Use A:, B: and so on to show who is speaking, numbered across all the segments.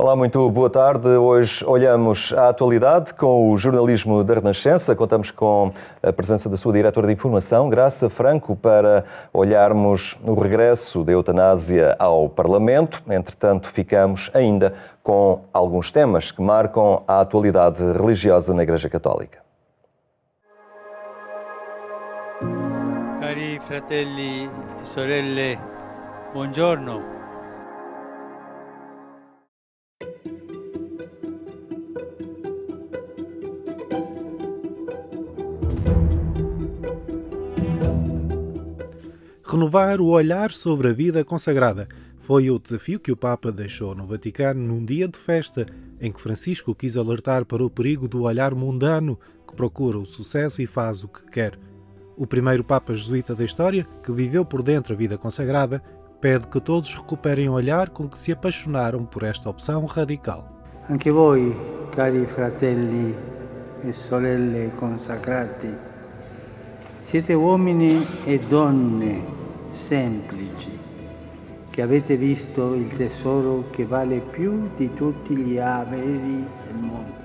A: Olá, muito boa tarde. Hoje olhamos à atualidade com o jornalismo da Renascença. Contamos com a presença da sua diretora de informação, Graça Franco, para olharmos o regresso da eutanásia ao Parlamento. Entretanto, ficamos ainda com alguns temas que marcam a atualidade religiosa na Igreja Católica.
B: Cari fratelli e sorelle, buongiorno.
C: Renovar o olhar sobre a vida consagrada foi o desafio que o Papa deixou no Vaticano num dia de festa em que Francisco quis alertar para o perigo do olhar mundano que procura o sucesso e faz o que quer. O primeiro Papa jesuíta da história, que viveu por dentro a vida consagrada, pede que todos recuperem o olhar com que se apaixonaram por esta opção radical.
D: Anche voi, cari fratelli e sorelle consacrati, siete uomini e donne semplici, che avete visto il tesoro che vale più di tutti gli averi del mondo.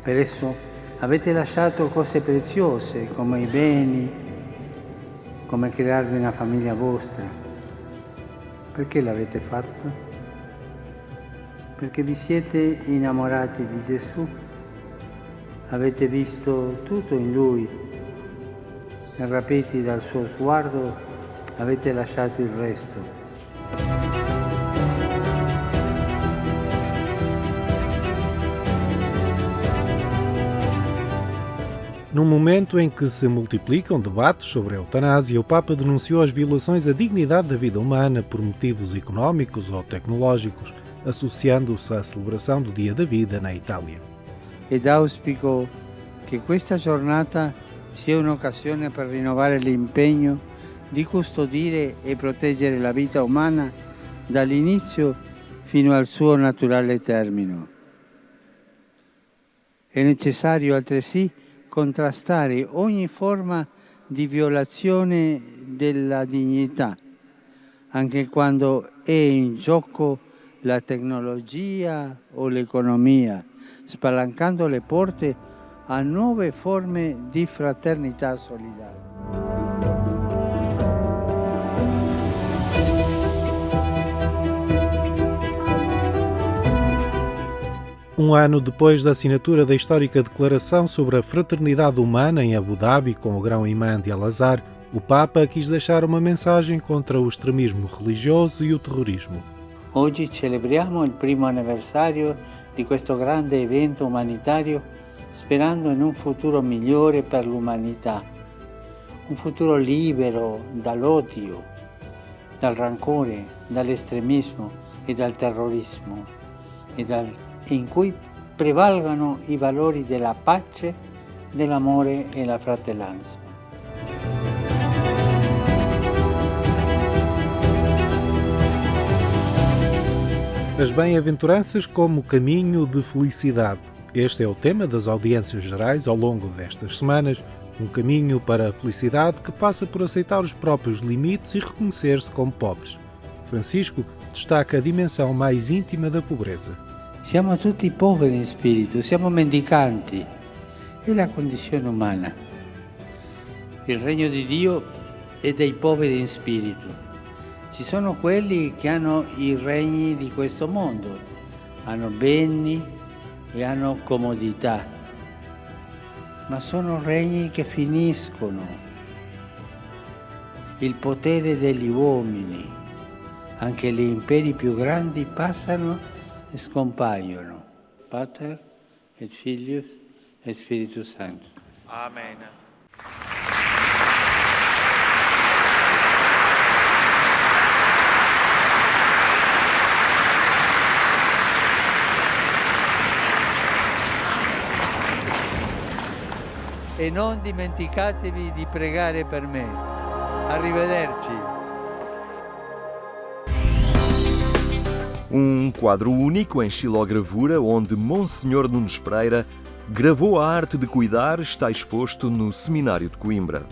D: Per esso avete lasciato cose preziose come i beni, come crearvi una famiglia vostra. Perché l'avete fatto? Perché vi siete innamorati di Gesù, avete visto tutto in Lui e rapiti dal suo sguardo avete lasciato il resto.
C: Num momento em que se multiplicam debates sobre a eutanásia, o Papa denunciou as violações à dignidade da vida humana por motivos económicos ou tecnológicos, associando-se à celebração do Dia da Vida na Itália.
D: Ed auspico che questa giornata sia un'occasione per rinnovare l'impegno di custodire e proteggere la vita umana dall'inizio fino al suo naturale termine. È necessario altresì contrastare ogni forma di violazione della dignità, anche quando è in gioco la tecnologia o l'economia, spalancando le porte a nuove forme di fraternità solidale.
C: Um ano depois da assinatura da histórica Declaração sobre a Fraternidade Humana em Abu Dhabi com o grão-imã de Al-Azhar, o Papa quis deixar uma mensagem contra o extremismo religioso e o terrorismo.
D: Oggi celebriamo il primo anniversario di questo grande evento umanitario sperando in un futuro migliore per l'umanità, un futuro libero dall'odio, dal rancore, dall'estremismo e dal terrorismo, in cui prevalgano i valori della pace, dell'amore e la fratellanza.
C: As bem-aventuranças como caminho de felicidade. Este é o tema das audiências gerais ao longo destas semanas, um caminho para a felicidade que passa por aceitar os próprios limites e reconhecer-se como pobres. Francisco destaca a dimensão mais íntima da pobreza.
D: Siamo tutti poveri in spirito, siamo mendicanti, è la condizione umana. Il regno di Dio è dei poveri in spirito. Ci sono quelli che hanno i regni di questo mondo, hanno beni e hanno comodità, ma sono regni che finiscono. Il potere degli uomini, anche gli imperi più grandi passano e scompaiono. Pater et Filius et Spiritus Sanctus.
B: Amen. E non dimenticatevi di pregare per me. Arrivederci.
A: Um quadro único em xilogravura onde Monsenhor Nunes Pereira gravou a arte de cuidar está exposto no Seminário de Coimbra.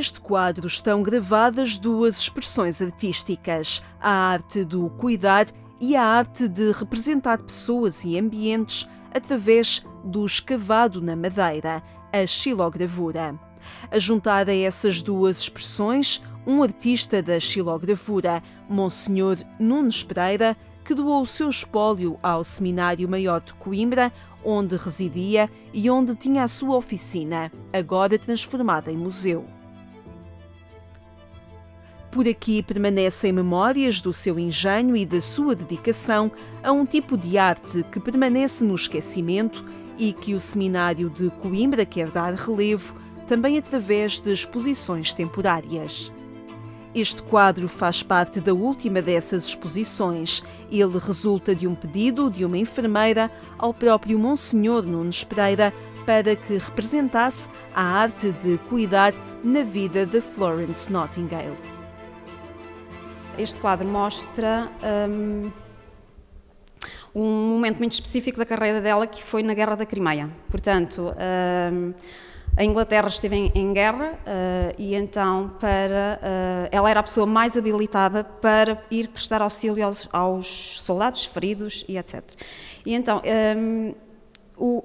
E: neste quadro estão gravadas duas expressões artísticas: a arte do cuidar e a arte de representar pessoas e ambientes através do escavado na madeira, a xilogravura. A juntar a essas duas expressões, um artista da xilogravura, Monsenhor Nunes Pereira, que doou o seu espólio ao Seminário Maior de Coimbra, onde residia e onde tinha a sua oficina, agora transformada em museu. Por aqui permanecem memórias do seu engenho e da sua dedicação a um tipo de arte que permanece no esquecimento e que o Seminário de Coimbra quer dar relevo, também através de exposições temporárias. Este quadro faz parte da última dessas exposições. Ele resulta de um pedido de uma enfermeira ao próprio Monsenhor Nunes Pereira para que representasse a arte de cuidar na vida de Florence Nightingale.
F: Este quadro mostra um momento muito específico da carreira dela, que foi na Guerra da Crimeia. Portanto, a Inglaterra esteve em guerra e então ela era a pessoa mais habilitada para ir prestar auxílio aos soldados feridos e etc. E então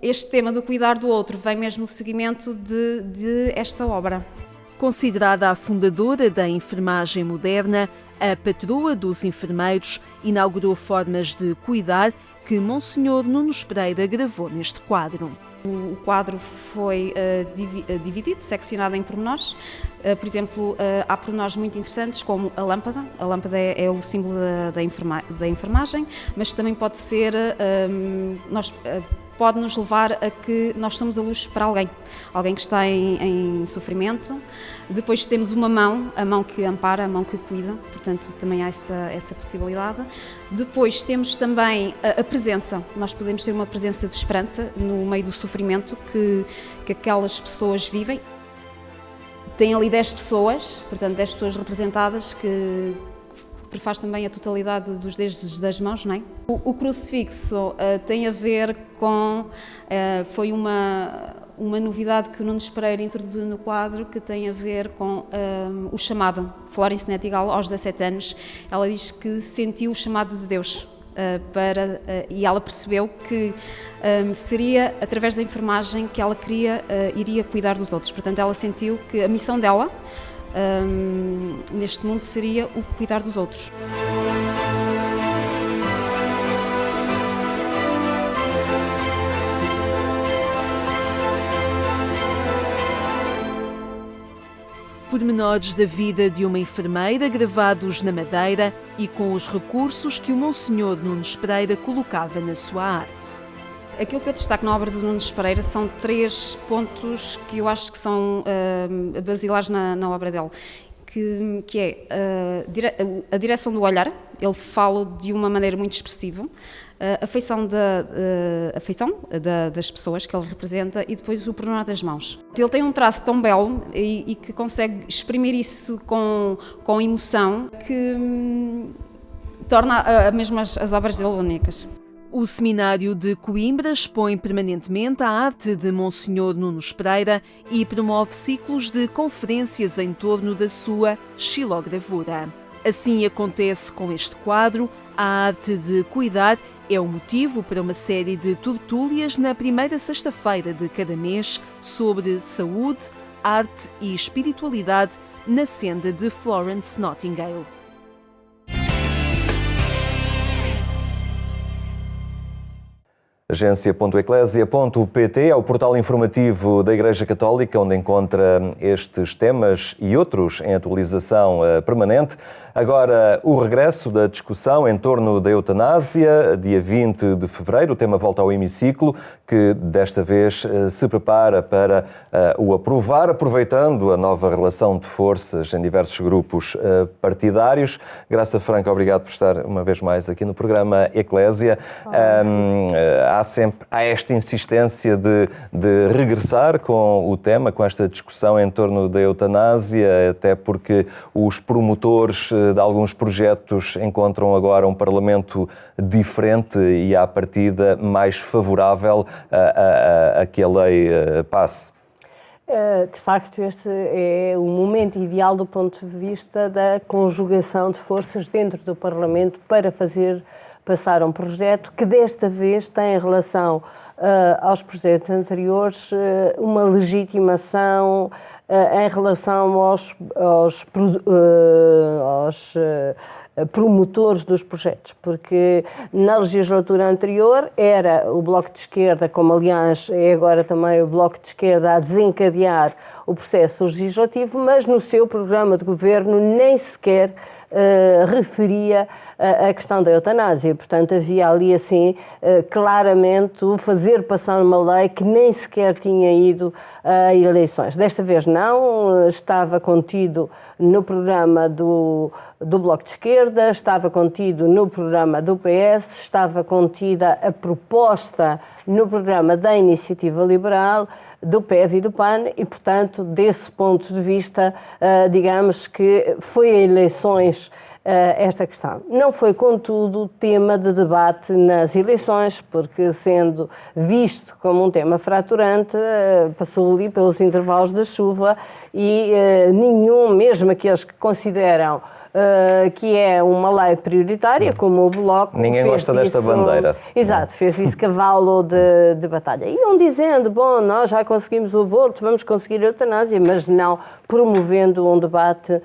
F: este tema do cuidar do outro vem mesmo no seguimento de esta obra.
E: Considerada a fundadora da enfermagem moderna, a patroa dos enfermeiros, inaugurou formas de cuidar que Monsenhor Nunes Pereira gravou neste quadro.
F: O quadro foi dividido, seccionado em pormenores. Por exemplo, há pormenores muito interessantes como a lâmpada. A lâmpada é o símbolo da enfermagem, mas também pode ser, pode nos levar a que nós somos a luz para alguém que está em sofrimento. Depois temos uma mão, a mão que ampara, a mão que cuida, portanto também há essa possibilidade. Depois temos também a presença, nós podemos ter uma presença de esperança no meio do sofrimento que aquelas pessoas vivem. Tem ali 10 pessoas, portanto 10 pessoas representadas que prefaz também a totalidade dos dedos das mãos, não é? O crucifixo tem a ver com, foi uma novidade que o Nunes Pereira introduziu no quadro, que tem a ver com o chamado. Florence Nightingale, aos 17 anos, ela diz que sentiu o chamado de Deus e ela percebeu que seria através da enfermagem que ela iria cuidar dos outros. Portanto, ela sentiu que a missão dela neste mundo seria o cuidar dos outros.
E: Pormenores da vida de uma enfermeira gravados na madeira e com os recursos que o Monsenhor Nunes Pereira colocava na sua arte.
F: Aquilo que eu destaco na obra do Nunes Pereira são 3 pontos que eu acho que são basilares na obra dele, que é a direção do olhar. Ele fala de uma maneira muito expressiva, a afeição das pessoas que ele representa e depois o pormenor das mãos. Ele tem um traço tão belo e que consegue exprimir isso com emoção que torna mesmo as obras dele únicas.
E: O Seminário de Coimbra expõe permanentemente a arte de Monsenhor Nunes Pereira e promove ciclos de conferências em torno da sua xilogravura. Assim acontece com este quadro. A arte de cuidar é o motivo para uma série de tertúlias na primeira sexta-feira de cada mês sobre saúde, arte e espiritualidade na senda de Florence Nightingale.
A: Agência.eclésia.pt é o portal informativo da Igreja Católica, onde encontra estes temas e outros em atualização permanente. Agora, o regresso da discussão em torno da eutanásia, dia 20 de fevereiro. O tema volta ao hemiciclo, que desta vez se prepara para o aprovar, aproveitando a nova relação de forças em diversos grupos partidários. Graça Franco, obrigado por estar uma vez mais aqui no programa Eclésia. Há esta insistência de regressar com o tema, com esta discussão em torno da eutanásia, até porque os promotores de alguns projetos encontram agora um Parlamento diferente e, à partida, mais favorável a que a lei passe.
G: De facto, este é o momento ideal do ponto de vista da conjugação de forças dentro do Parlamento para fazer passar um projeto que desta vez tem em relação aos projetos anteriores uma legitimação em relação aos promotores dos projetos, porque na legislatura anterior era o Bloco de Esquerda, como aliás é agora também o Bloco de Esquerda, a desencadear o processo legislativo, mas no seu programa de governo nem sequer referia a questão da eutanásia. Portanto, havia ali assim claramente o fazer passar uma lei que nem sequer tinha ido a eleições. Desta vez não, estava contido no programa do Bloco de Esquerda, estava contido no programa do PS, estava contida a proposta no programa da Iniciativa Liberal, do PEV e do PAN e, portanto, desse ponto de vista, digamos que foi a eleições esta questão. Não foi, contudo, tema de debate nas eleições, porque, sendo visto como um tema fraturante, passou ali pelos intervalos da chuva e nenhum, mesmo aqueles que consideram que é uma lei prioritária, como o Bloco.
A: Ninguém gosta desta bandeira.
G: Exato, fez isso cavalo de batalha. Iam dizendo, bom, nós já conseguimos o aborto, vamos conseguir a eutanásia, mas não promovendo um debate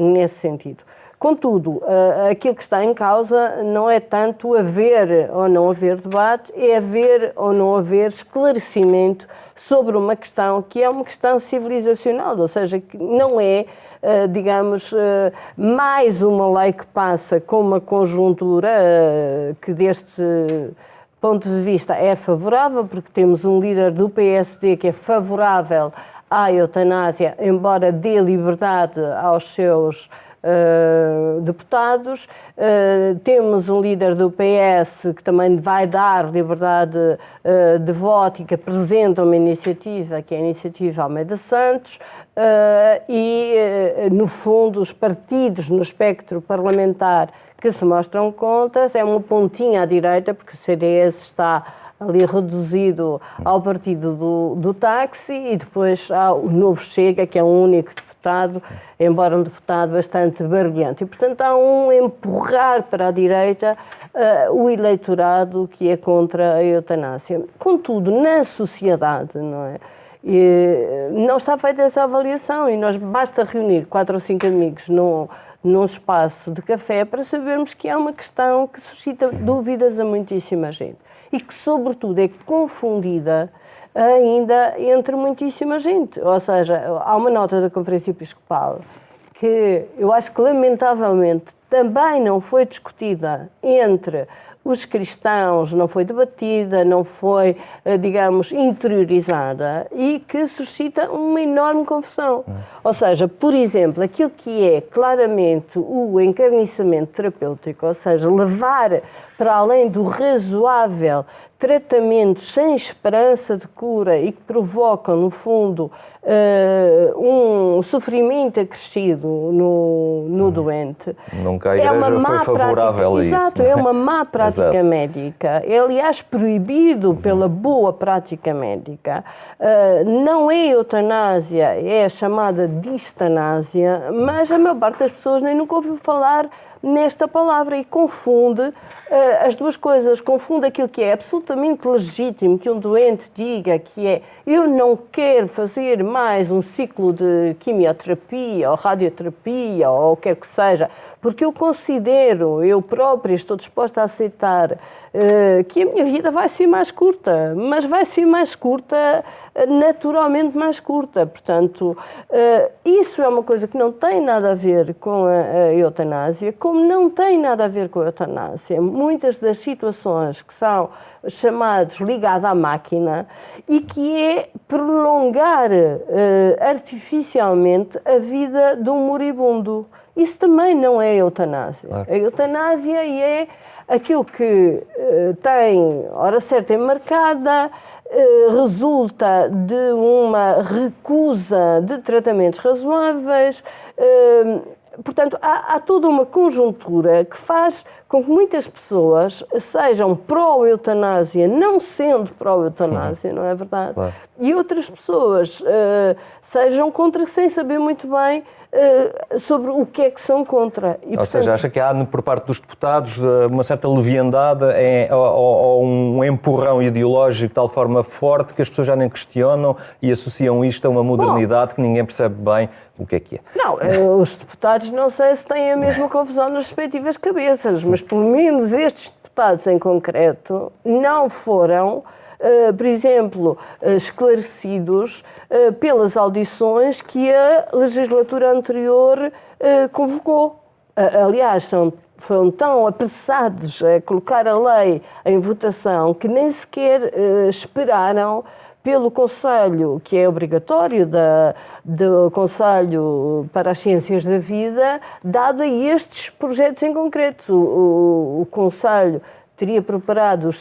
G: nesse sentido. Contudo, aquilo que está em causa não é tanto haver ou não haver debate, é haver ou não haver esclarecimento sobre uma questão que é uma questão civilizacional, ou seja, que não é, digamos, mais uma lei que passa com uma conjuntura que deste ponto de vista é favorável, porque temos um líder do PSD que é favorável à eutanásia, embora dê liberdade aos seus deputados. Temos um líder do PS que também vai dar liberdade de voto e que apresenta uma iniciativa, que é a Iniciativa Almeida Santos, e, no fundo, os partidos no espectro parlamentar que se mostram contas, é uma pontinha à direita, porque o CDS está ali reduzido ao partido do táxi, e depois há o Novo Chega, que é um único deputado, embora um deputado bastante barulhento. E, portanto, há um empurrar para a direita o eleitorado que é contra a eutanásia. Contudo, na sociedade, não é? Não está feita essa avaliação e nós basta reunir 4 ou 5 amigos num espaço de café para sabermos que é uma questão que suscita dúvidas a muitíssima gente e que, sobretudo, é confundida ainda entre muitíssima gente. Ou seja, há uma nota da Conferência Episcopal que eu acho que, lamentavelmente, também não foi discutida entre os cristãos, não foi debatida, não foi, digamos, interiorizada e que suscita uma enorme confusão. Ou seja, por exemplo, aquilo que é claramente o encarniçamento terapêutico, ou seja, levar para além do razoável tratamentos sem esperança de cura e que provocam, no fundo, um sofrimento acrescido no doente.
A: Nunca a Igreja foi favorável a isso.
G: Exato, é uma má prática médica. É, aliás, proibido pela boa prática médica. Não é eutanásia, é a chamada distanásia, mas a maior parte das pessoas nem nunca ouviu falar nesta palavra e confunde as duas coisas. Confunde aquilo que é absolutamente legítimo que um doente diga, que é: eu não quero fazer mais um ciclo de quimioterapia ou radioterapia ou o que quer que seja, porque eu considero, eu própria estou disposta a aceitar que a minha vida vai ser mais curta, mas vai ser mais curta, naturalmente mais curta. Portanto, isso é uma coisa que não tem nada a ver com a eutanásia, como não tem nada a ver com a eutanásia. Muitas das situações que são chamadas ligadas à máquina e que é prolongar artificialmente a vida de um moribundo. Isso também não é eutanásia. Claro. A eutanásia é aquilo que tem hora certa e marcada, resulta de uma recusa de tratamentos razoáveis, Portanto, há toda uma conjuntura que faz com que muitas pessoas sejam pró-eutanásia, não sendo pró-eutanásia, não é verdade?
A: Claro.
G: E outras pessoas sejam contra, sem saber muito bem sobre o que é que são contra. E,
A: ou seja, acha que há, por parte dos deputados, uma certa leviandade ou um empurrão ideológico de tal forma forte que as pessoas já nem questionam e associam isto a uma modernidade que ninguém percebe bem o que é.
G: Não, os deputados não sei se têm a mesma confusão nas respectivas cabeças, mas pelo menos estes deputados em concreto não foram, por exemplo, esclarecidos pelas audições que a legislatura anterior convocou. Aliás, foram tão apressados a colocar a lei em votação que nem sequer esperaram pelo Conselho, que é obrigatório, do Conselho para as Ciências da Vida, dado a estes projetos em concreto. O Conselho teria preparado a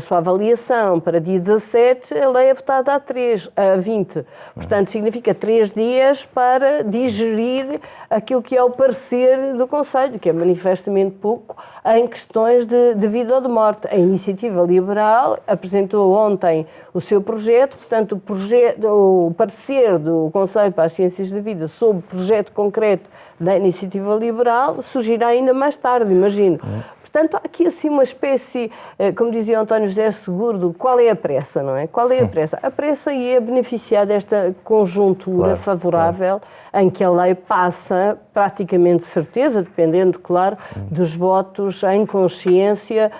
G: sua avaliação para dia 17, a lei é votada a 20. Portanto, significa 3 dias para digerir aquilo que é o parecer do Conselho, que é manifestamente pouco, em questões de vida ou de morte. A Iniciativa Liberal apresentou ontem o seu projeto, portanto, o parecer do Conselho para as Ciências da Vida sobre o projeto concreto da Iniciativa Liberal surgirá ainda mais tarde, imagino. Portanto, há aqui assim uma espécie, como dizia António José Seguro, qual é a pressa, não é? Qual é a pressa? A pressa é beneficiar desta conjuntura favorável em que a lei passa praticamente certeza, dependendo, claro, dos votos em consciência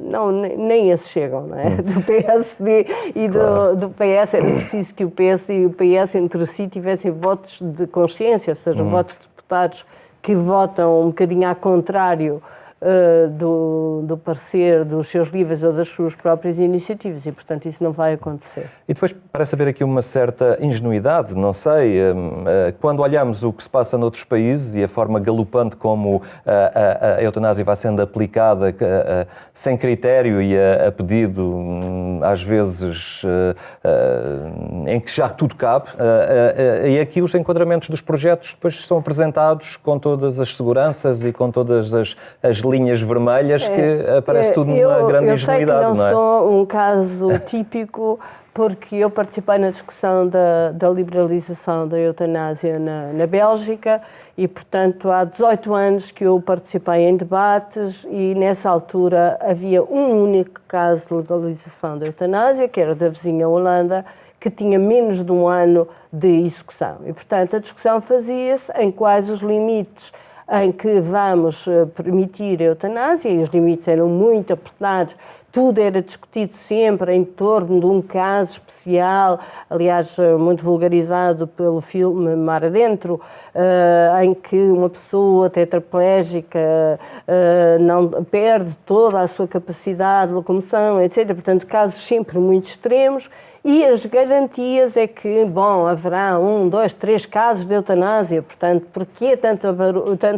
G: Não, nem esses chegam, não é? Do PSD e do PS. Era preciso que o PS e o PS entre si tivessem votos de consciência, ou seja, votos de deputados que votam um bocadinho ao contrário do parecer dos seus livros ou das suas próprias iniciativas e, portanto, isso não vai acontecer.
A: E depois parece haver aqui uma certa ingenuidade, não sei, quando olhamos o que se passa noutros países e a forma galopante como a eutanásia vai sendo aplicada sem critério e a pedido, às vezes, em que já tudo cabe, e aqui os enquadramentos dos projetos depois são apresentados com todas as seguranças e com todas as linhas vermelhas que parece tudo uma grande ingenuidade,
G: não é? Eu sei que não
A: é?
G: sou um caso típico, porque eu participei na discussão da liberalização da eutanásia na Bélgica e, portanto, há 18 anos que eu participei em debates e, nessa altura, havia um único caso de legalização da eutanásia, que era da vizinha Holanda, que tinha menos de um ano de execução. E, portanto, a discussão fazia-se em quais os limites em que vamos permitir a eutanásia, e os limites eram muito apertados, tudo era discutido sempre em torno de um caso especial, aliás, muito vulgarizado pelo filme Mar Adentro, em que uma pessoa tetraplégica não perde toda a sua capacidade de locomoção, etc. Portanto, casos sempre muito extremos. E as garantias é que, bom, haverá 1, 2, 3 casos de eutanásia, portanto, porquê tanto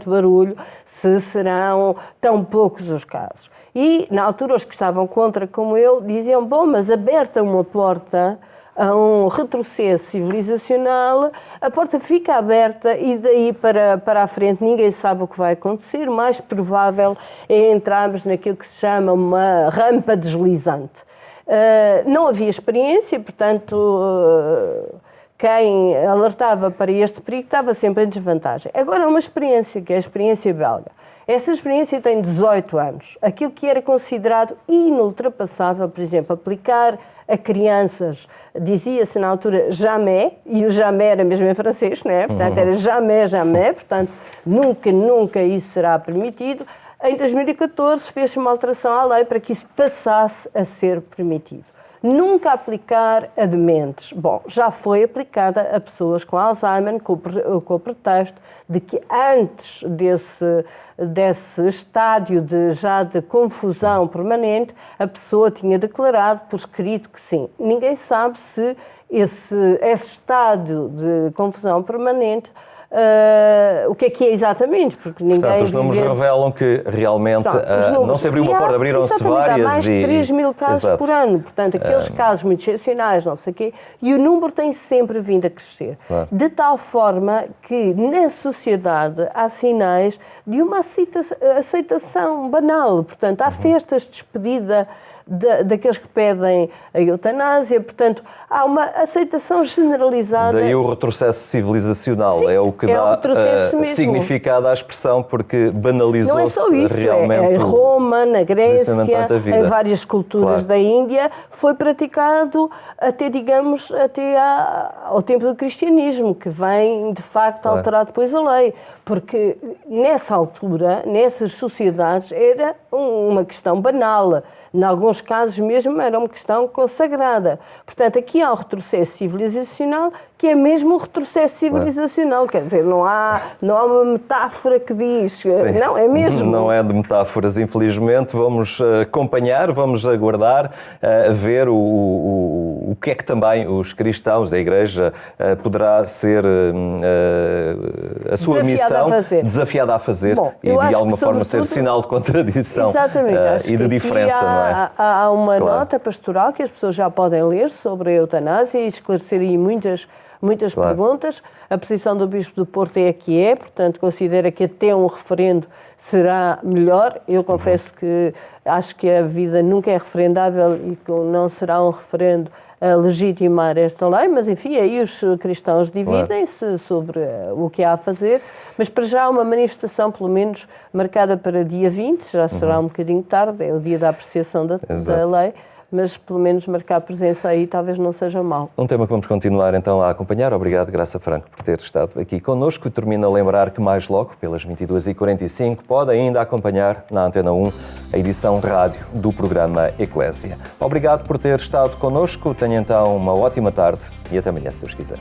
G: barulho se serão tão poucos os casos? E, na altura, os que estavam contra, como eu, diziam, bom, mas aberta uma porta a um retrocesso civilizacional, a porta fica aberta e daí para a frente ninguém sabe o que vai acontecer. O mais provável é entrarmos naquilo que se chama uma rampa deslizante. Não havia experiência, portanto, quem alertava para este perigo estava sempre em desvantagem. Agora há uma experiência, que é a experiência belga. Essa experiência tem 18 anos. Aquilo que era considerado inultrapassável, por exemplo, aplicar a crianças, dizia-se na altura jamais, e o jamais era mesmo em francês, não é? Portanto, era jamais, portanto, nunca isso será permitido. Em 2014 fez-se uma alteração à lei para que isso passasse a ser permitido. Nunca aplicar a dementes. Bom, já foi aplicada a pessoas com Alzheimer com o pretexto de que antes desse estádio de confusão permanente, a pessoa tinha declarado por escrito que sim. Ninguém sabe se esse estádio de confusão permanente o que é exatamente, porque ninguém...
A: Portanto, os números revelam que realmente não se abriu uma porta, abriram-se várias.
G: Há mais de 3 mil casos por ano, portanto, aqueles casos muito excepcionais, não sei o quê, e o número tem sempre vindo a crescer.
A: Claro.
G: De tal forma que na sociedade há sinais de uma aceitação banal, portanto, há festas de despedida daqueles que pedem a eutanásia, portanto, há uma aceitação generalizada.
A: Daí o retrocesso civilizacional.
G: Sim,
A: é o que dá significado à expressão, porque banalizou-se
G: não é só isso,
A: realmente.
G: Em Roma, na Grécia,
A: em
G: várias culturas da Índia, foi praticado até, digamos, ao tempo do cristianismo, que vem, de facto, alterar depois a lei. Porque nessa altura, nessas sociedades, era uma questão banal. Em alguns casos mesmo era uma questão consagrada. Portanto, aqui há um retrocesso civilizacional que é mesmo um retrocesso civilizacional. Quer dizer, não há uma metáfora que diz...
A: Sim.
G: Não, é mesmo.
A: Não é de metáforas, infelizmente. Vamos acompanhar, vamos aguardar, ver o que é que também os cristãos da Igreja poderá ser a sua missão desafiada a fazer.
G: Bom,
A: e de alguma forma ser sinal de contradição e de diferença, não é?
G: Há uma nota pastoral que as pessoas já podem ler sobre a eutanásia e esclarecer aí muitas perguntas. A posição do Bispo do Porto é a que é, portanto, considera que até um referendo será melhor. Eu confesso que acho que a vida nunca é referendável e que não será um referendo a legitimar esta lei, mas enfim, aí os cristãos dividem-se sobre o que há a fazer, mas para já uma manifestação, pelo menos, marcada para dia 20, já será um bocadinho tarde, é o dia da apreciação da lei, mas pelo menos marcar presença aí talvez não seja mau.
A: Um tema que vamos continuar então a acompanhar. Obrigado, Graça Franco, por ter estado aqui connosco. Termino a lembrar que mais logo, pelas 22h45, pode ainda acompanhar na Antena 1 a edição rádio do programa Eclésia. Obrigado por ter estado connosco. Tenha então uma ótima tarde e até amanhã, se Deus quiser.